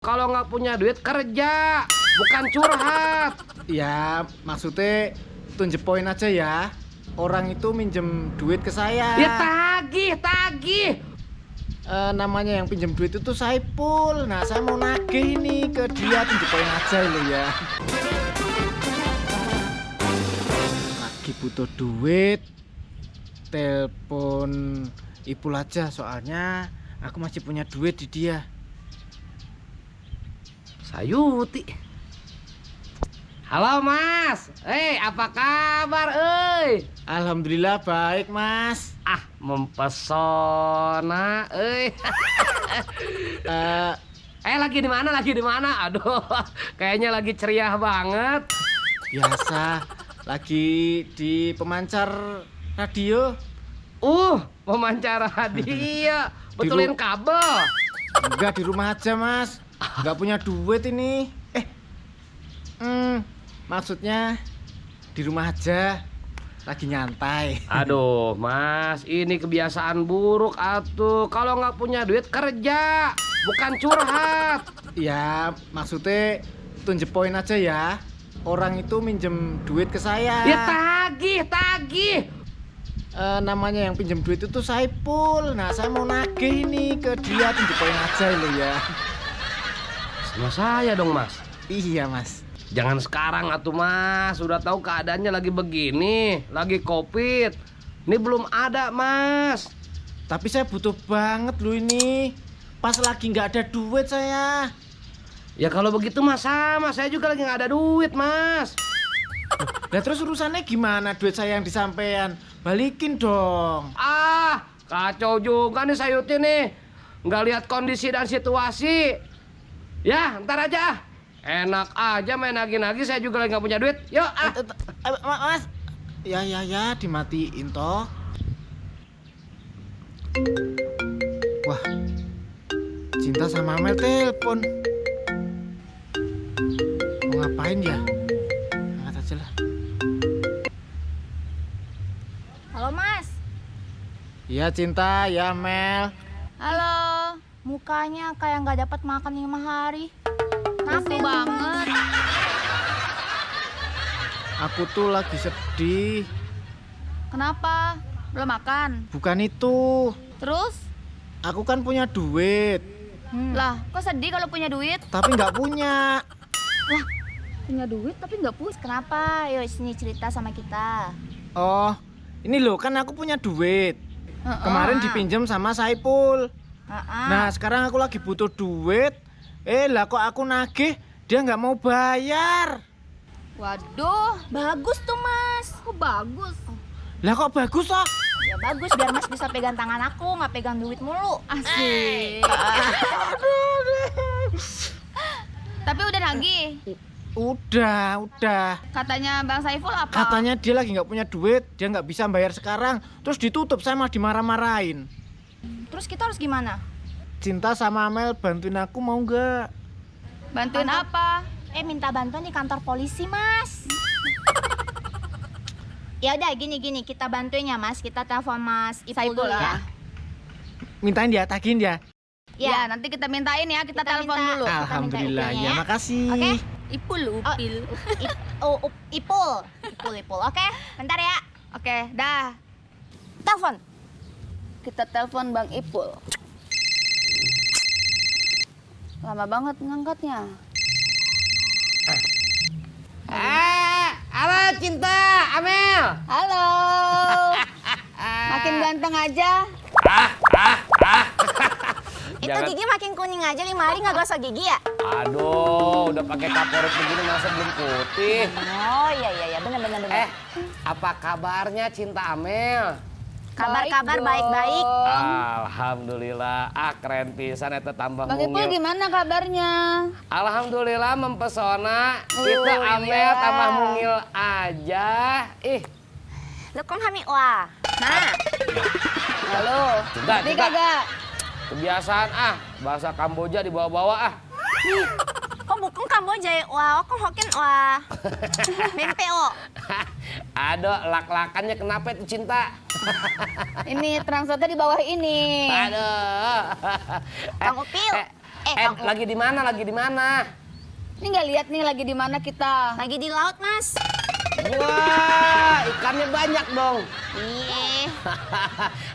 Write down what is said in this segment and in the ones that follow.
Kalau nggak punya duit kerja, bukan curhat. Ya, maksudnya tunjuk poin aja ya. Orang itu minjem duit ke saya. Ya tagih. Namanya yang pinjem duit itu Saipul. Nah, saya mau nagih ini ke dia, tunjuk poin aja lo ya. Lagi butuh duit, telepon Ipul aja soalnya aku masih punya duit di dia. Sayuti. Halo Mas. Apa kabar Alhamdulillah baik, Mas. Mempesona lagi di mana? Aduh, kayaknya lagi ceria banget. Biasa, lagi di pemancar radio. Pemancar hadiah. Betulin kabel. Enggak, di rumah aja, Mas. Enggak punya duit ini. Maksudnya di rumah aja, lagi nyantai. Aduh, Mas, ini kebiasaan buruk atuh. Kalau nggak punya duit kerja, bukan curhat. Ya, maksudnya tunjuk poin aja ya. Orang itu minjem duit ke saya. Ya tagih. Namanya yang pinjem duit itu Saipul. Nah, saya mau nagih ini ke dia, tunjuk poin aja lo ya. Sama saya dong, Mas. Iya, Mas. Jangan sekarang atuh, Mas. Udah tahu keadaannya lagi begini, lagi Covid. Ini belum ada, Mas. Tapi saya butuh banget lo ini. Pas lagi nggak ada duit saya. Ya kalau begitu Mas sama, saya juga lagi nggak ada duit, Mas. Nah, terus urusannya gimana duit saya yang disampean? Balikin dong. Kacau juga nih Sayuti nih. Nggak lihat kondisi dan situasi. Ya, ntar aja. Enak aja main nagih-nagih, saya juga lagi nggak punya duit. Yuk, Mas. Ya, dimatiin toh. Wah, Cinta sama Amel telepon. Mau ngapain ya? Angkat aja lah. Halo Mas. Iya Cinta, ya Mel. Halo. Mukanya kayak nggak dapat makan 5 hari. Kenapa banget? Aku tuh lagi sedih. Kenapa? Belum makan? Bukan itu. Terus? Aku kan punya duit, Lah, kok sedih kalau punya duit? tapi nggak punya. Lah, punya duit tapi nggak puas. Kenapa? Yuk sini cerita sama kita. Oh, ini loh kan aku punya duit. Kemarin dipinjam sama Saipul. Nah, sekarang aku lagi butuh duit. Lah kok aku nagih, dia nggak mau bayar. Waduh, bagus tuh Mas. Kok bagus? Lah kok bagus toh? Ya bagus, biar Mas bisa pegang tangan aku, nggak pegang duit mulu. Asik. Tapi udah nagih. Udah. Katanya Bang Saiful apa? Katanya dia lagi nggak punya duit, dia nggak bisa bayar sekarang. Terus ditutup, saya malah dimarah-marahin. Terus kita harus gimana? Cinta sama Amel bantuin aku mau nggak? Bantuin apa? Minta bantuan di kantor polisi, Mas. Ya udah gini kita bantuin ya, Mas. Kita telepon Mas Ipul dulu ya. Mintain dia, tagihin dia. Ya, nanti kita mintain ya, kita telepon dulu. Alhamdulillah, Kita minta ya makasih. Oke? Ipul. Ipul. Oke, bentar ya. Oke, dah. Telepon. Kita telepon Bang Ipul. Lama banget ngangkatnya. halo Cinta, Amel. Halo. Makin ganteng aja. Itu gigi makin kuning aja 5 hari nggak gosok gigi ya? Aduh, udah pakai kaporit begini masa belum putih. Oh iya, bener. Apa kabarnya Cinta Amel? Kabar-kabar Baik dong. baik-baik. Alhamdulillah, keren pisan eta tambah Bang Ipul mungil. gimana kabarnya? Alhamdulillah mempesona. Kita Amel iya. tambah mungil aja. Lu kong kami wah. Nah, Halo. Cinta. Kagak. Kebiasaan bahasa Kamboja dibawa-bawa kok bukan Kamboja ya? Wah, kok Hokkien wah. BMPO. Aduh, lak-lakannya kenapa itu Cinta? Ini transfernya di bawah ini. Aduh. Kang Upil. Lagi di mana? Lagi di mana? Ini nggak lihat nih lagi di mana kita? Lagi di laut, Mas. Wah, ikannya banyak dong. Iya.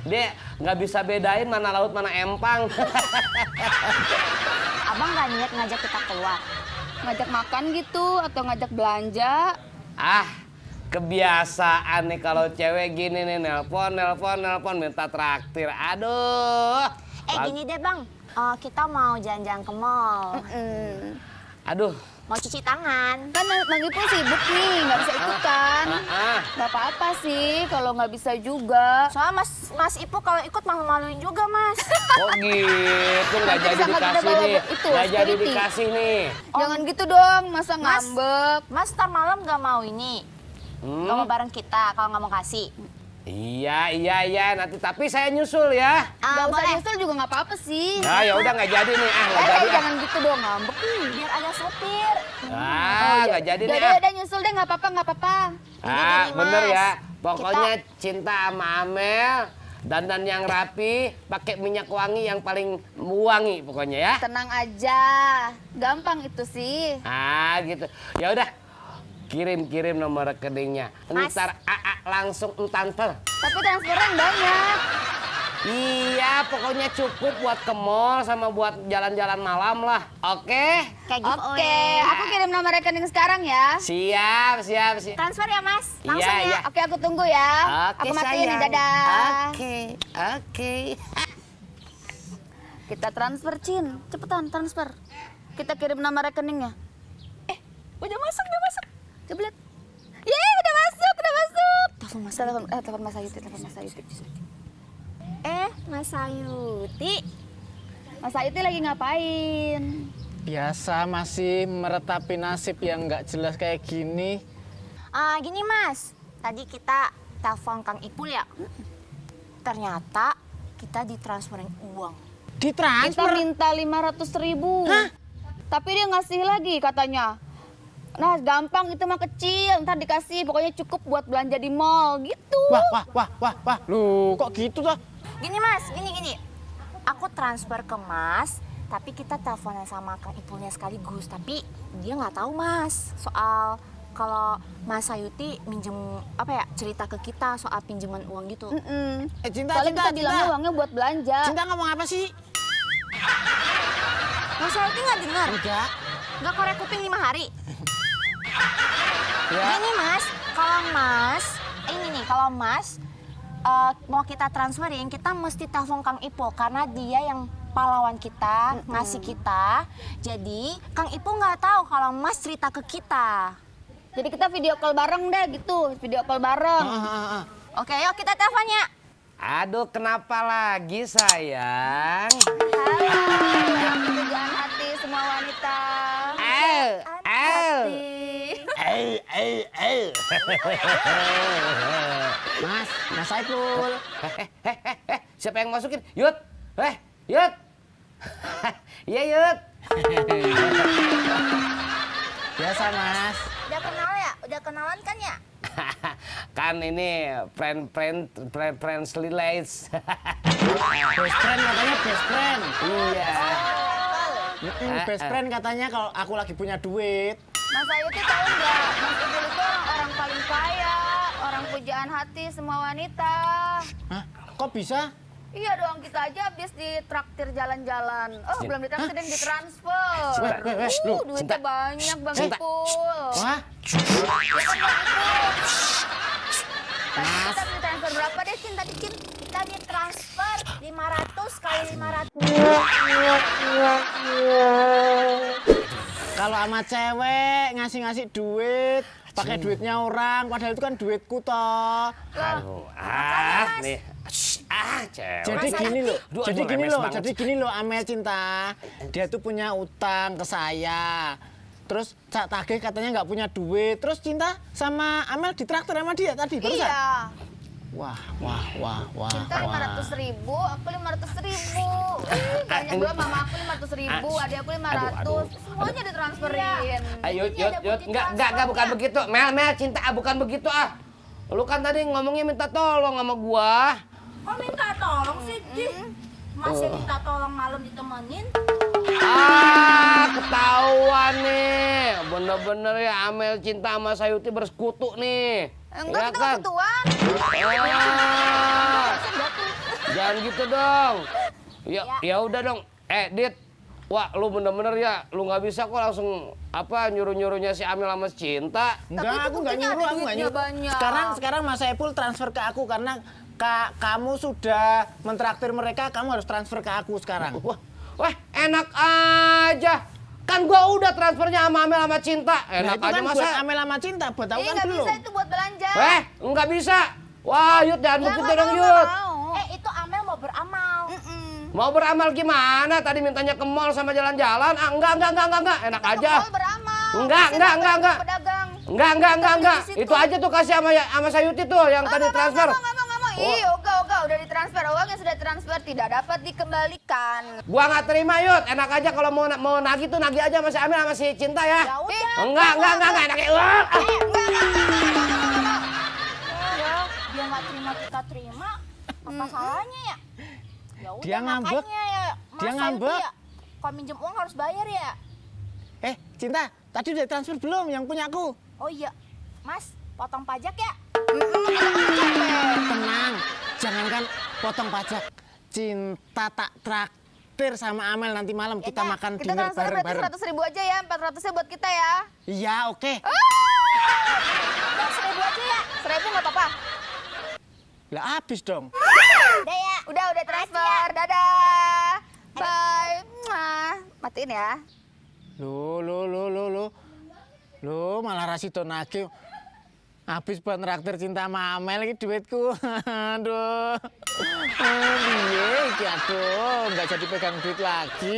Dek, nggak bisa bedain mana laut mana empang. Abang nggak niat ngajak kita keluar? Ngajak makan gitu atau ngajak belanja? Ah, kebiasaan nih kalau cewek gini nih, nelpon minta traktir. Aduh. Gini deh, Bang. Kita mau jalan-jalan ke mall. Aduh. Mau cuci tangan. Kan Bang Ipul sibuk nih, nggak bisa ikutan. Ah. Nggak apa-apa sih kalau nggak bisa juga. Soalnya Mas Ipu kalau ikut malu-maluin juga, Mas. Kok gitu? Nggak jadi Bisa nggak kita dikasih bawa nih. itu, Nggak jadi security? dikasih nih. Jangan gitu dong, masa Mas. ngambek. Mas ntar malam nggak mau ini? Nggak mau bareng kita kalau nggak mau kasih. Iya. Nanti tapi saya nyusul ya. Nggak usah Boleh. nyusul juga nggak apa-apa sih. Nah, ya udah nggak jadi nih. Nggak jadi. Jangan gitu dong, ngambek. Biar ada sopir. Nggak jadi nih. Udah nyusul deh, nggak apa-apa. Ah, gini, bener Mas. ya. Pokoknya cinta sama Amel, dandan yang rapi, pakai minyak wangi yang paling wangi pokoknya ya. Tenang aja, gampang itu sih. Ah, gitu. Ya udah. Kirim nomor rekeningnya. Mas. Ntar AA langsung transfer. Tapi transfernya yang banyak. Iya, pokoknya cukup buat ke mall sama buat jalan-jalan malam lah. Oke? Kayak Oke, aku kirim nomor rekening sekarang ya. Siap. Transfer ya, Mas? Iya, Langsung iya. ya. Oke, aku tunggu ya. Oke, Aku matiin nih, sayang. dadah. Oke. Kita transfer, Cin. Cepetan transfer. Kita kirim nama rekeningnya. Udah masuk. Coba lihat. Yeay, udah masuk. Telepon Mas Ayuti. Mas Ayuti. Mas Ayuti lagi ngapain? Biasa masih meretapi nasib yang nggak jelas kayak gini. Gini, Mas. Tadi kita telepon Kang Ipul ya. Ternyata kita ditransferin uang. Kita Ditransfer? minta 500.000. Tapi dia ngasih lagi katanya. Nah, gampang itu mah kecil, ntar dikasih. Pokoknya cukup buat belanja di mall gitu. Wah. Loh, kok gitu toh? Gini, Mas. Gini. Aku transfer ke Mas, tapi kita teleponan sama Kang Ipulnya sekaligus. Tapi dia nggak tahu, Mas, soal kalau Mas Ayuti minjem cerita ke kita soal pinjaman uang gitu. Cinta, Soalnya kita bilangnya uangnya buat belanja. Cinta ngomong apa sih? Mas Ayuti nggak dengar? Enggak. Nggak korek kuping 5 hari? Ya. Gini, Mas, kalau Mas mau kita transferin, kita mesti telepon Kang Ipul karena dia yang pahlawan kita, ngasih kita. Jadi Kang Ipul nggak tahu kalau Mas cerita ke kita. Jadi kita video call bareng deh gitu. Video call bareng. Oke, yuk kita teleponnya. Aduh, kenapa lagi sayang? Halo, yang pujaan hati semua wanita. Mas Saiful. Siapa yang masukin? Yud. Yud. Iya, Yud. Biasa, Mas. Udah kenal ya? Udah kenalan kan ya? Kan ini friends relates. Best friend katanya best friend. Iya. Best friend katanya kalau aku lagi punya duit. Mas Ayuti tahu nggak? Mas Ipul itu orang paling kaya, orang pujaan hati semua wanita. Hah? Kok bisa? Iya dong, kita aja habis ditraktir jalan-jalan. Oh, belum ditraktir yang ditransfer. Loh, Duitnya banyak, Bang Cinta. Ipul. Wah, Ya kan, Bang Ipul? Tadi kita ditransfer berapa deh, Cin? Tadi, Cin? Kita ditransfer 500 kali 500. kalau sama cewek ngasih duit, pakai duitnya orang, padahal itu kan duitku toh. Aduh, nih. Cewek. Jadi gini loh, Aduh, lemes banget. jadi gini loh Amel Cinta. Dia tuh punya utang ke saya. Terus Cak Tagih katanya nggak punya duit. Terus Cinta sama Amel ditraktir sama dia tadi barusan. Iya. Wah. Cinta 500.000, aku 500.000. Banyak belum, mama aku 500.000, adik aku 500. Semuanya ditransferin. Ayo, Yud. Enggak, bukan begitu. Mel, Cinta, bukan begitu ah. Lu kan tadi ngomongnya minta tolong sama gua. Kok minta tolong sih, Ci? Masih minta tolong malam ditemenin? Ketahuan nih. Bener-bener ya Amel cinta sama Sayuti bersekutu nih. Enggak, Ya kita kan? ketuan. Jangan gitu dong. Ya udah dong. Dit. Wah, lu bener-bener ya, lu nggak bisa kok langsung nyuruh-nyuruhnya si Amel sama si Cinta. Enggak, aku nggak nyuruh, aku nggak nyuruh. Banyak. Sekarang Mas Saipul transfer ke aku karena kamu sudah mentraktir mereka, kamu harus transfer ke aku sekarang. Wah, enak aja. Kan gua udah transfernya sama Amel sama Cinta. Enak Nah, itu aja kan masa. buat Amel sama Cinta, buat aku kan nggak belum. bisa itu buat belanja. Nggak bisa. Wah, Yud jangan Ya, begitu nggak dong, mau, Yud. nggak mau. Itu Amel mau beramal. Mau beramal gimana? Tadi mintanya ke mall sama jalan-jalan. Enggak. Enak Kita aja. ke mall beramal. Enggak. Pedagang. Enggak. di situ. Itu aja tuh kasih sama Sayuti tuh yang tadi transfer. Nggak mau. Ih, Oga, udah ditransfer. Uang yang sudah transfer tidak dapat dikembalikan. Gua nggak terima, Yud. Enak aja kalau mau nagih tuh nagih aja sama si Amel sama si Cinta ya. Ya udah. Enggak. Enak aja. Ya, dia nggak terima kita terima. Apa salahnya ya? Ya udah Dia ngambek. makanya ya. Dia Mas ngambek. Sayuti ya, kalau minjem uang harus bayar ya. Cinta, tadi udah transfer belum yang punya aku? Oh iya, Mas, potong pajak ya? Tenang, jangankan potong pajak. Cinta tak traktir sama Amel nanti malam kita dah, makan Kita dinner transfer berarti bareng-bareng. 100.000 aja ya. 400-nya buat kita ya. Iya, oke. Udah 1.000 aja ya? 1.000 nggak apa-apa. Lah habis dong. Udah ya. Udah transfer. Dadah. Bye. Mwah. Matiin ya. Lo malah Rasido nagih. Habis buat traktir Cinta sama Amel iki duitku. Aduh. Piye iki aduh, enggak jadi pegang duit lagi.